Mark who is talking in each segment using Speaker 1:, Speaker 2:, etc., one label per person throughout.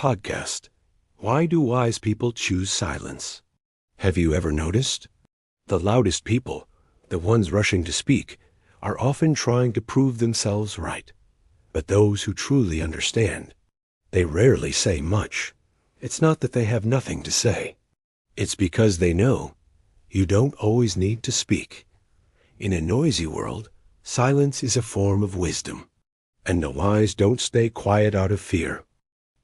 Speaker 1: podcast. Why do wise people choose silence? Have you ever noticed? The loudest people, the ones rushing to speak, are often trying to prove themselves right. But those who truly understand, they rarely say much. It's not that they have nothing to say. It's because they know you don't always need to speak. In a noisy world, silence is a form of wisdom. And the wise don't stay quiet out of fear.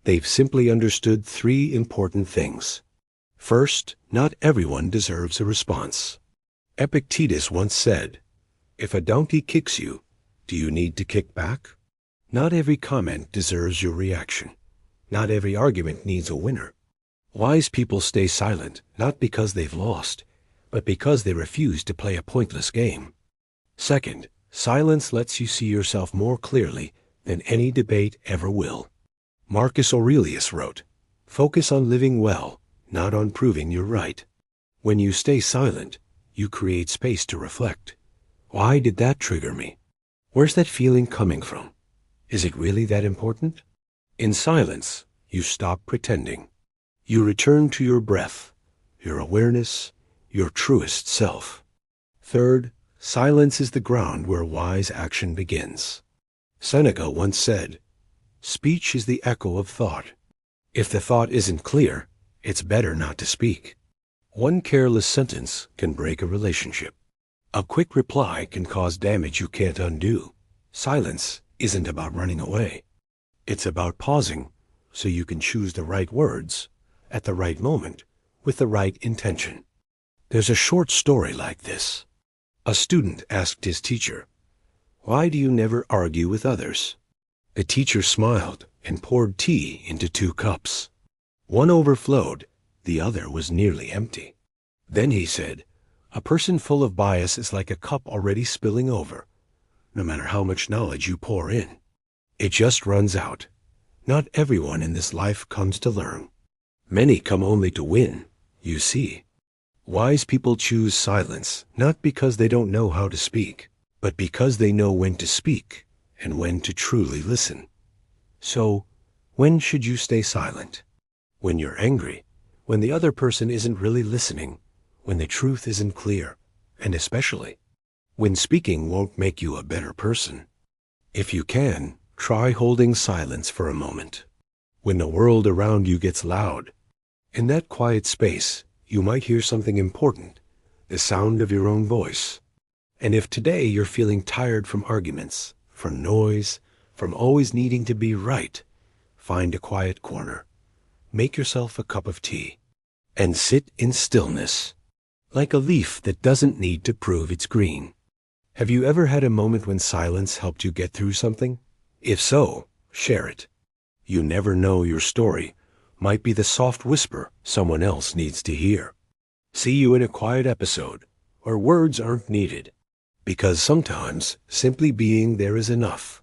Speaker 1: They've simply understood three important things. First, not everyone deserves a response. Epictetus once said, "If a donkey kicks you, do you need to kick back?" Not every comment deserves your reaction. Not every argument needs a winner. Wise people stay silent, not because they've lost, but because they refuse to play a pointless game. Second, silence lets you see yourself more clearly than any debate ever will. Marcus Aurelius wrote, "Focus on living well, not on proving you're right." When you stay silent, you create space to reflect. Why did that trigger me? Where's that feeling coming from? Is it really that important? In silence, you stop pretending. You return to your breath, your awareness, your truest self. Third, silence is the ground where wise action begins. Seneca once said, "Speech is the echo of thought. If the thought isn't clear, it's better not to speak." One careless sentence can break a relationship. A quick reply can cause damage you can't undo. Silence isn't about running away. It's about pausing so you can choose the right words at the right moment with the right intention. There's a short story like this. A student asked his teacher, "Why do you never argue with others?" The teacher smiled and poured tea into 2 cups. One overflowed, the other was nearly empty. Then he said, "A person full of bias is like a cup already spilling over. No matter how much knowledge you pour in, it just runs out. Not everyone in this life comes to learn. Many come only to win, you see." Wise people choose silence, not because they don't know how to speak, but because they know when to speak and when to truly listen. So, when should you stay silent? When you're angry, when the other person isn't really listening, when the truth isn't clear, and especially when speaking won't make you a better person. If you can, try holding silence for a moment. When the world around you gets loud, in that quiet space, you might hear something important, the sound of your own voice. And if today you're feeling tired from arguments, from noise, from always needing to be right, find a quiet corner, make yourself a cup of tea, and sit in stillness, like a leaf that doesn't need to prove it's green. Have you ever had a moment when silence helped you get through something? If so, share it. You never know, your story might be the soft whisper someone else needs to hear. See you in a quiet episode where words aren't needed, because sometimes simply being there is enough.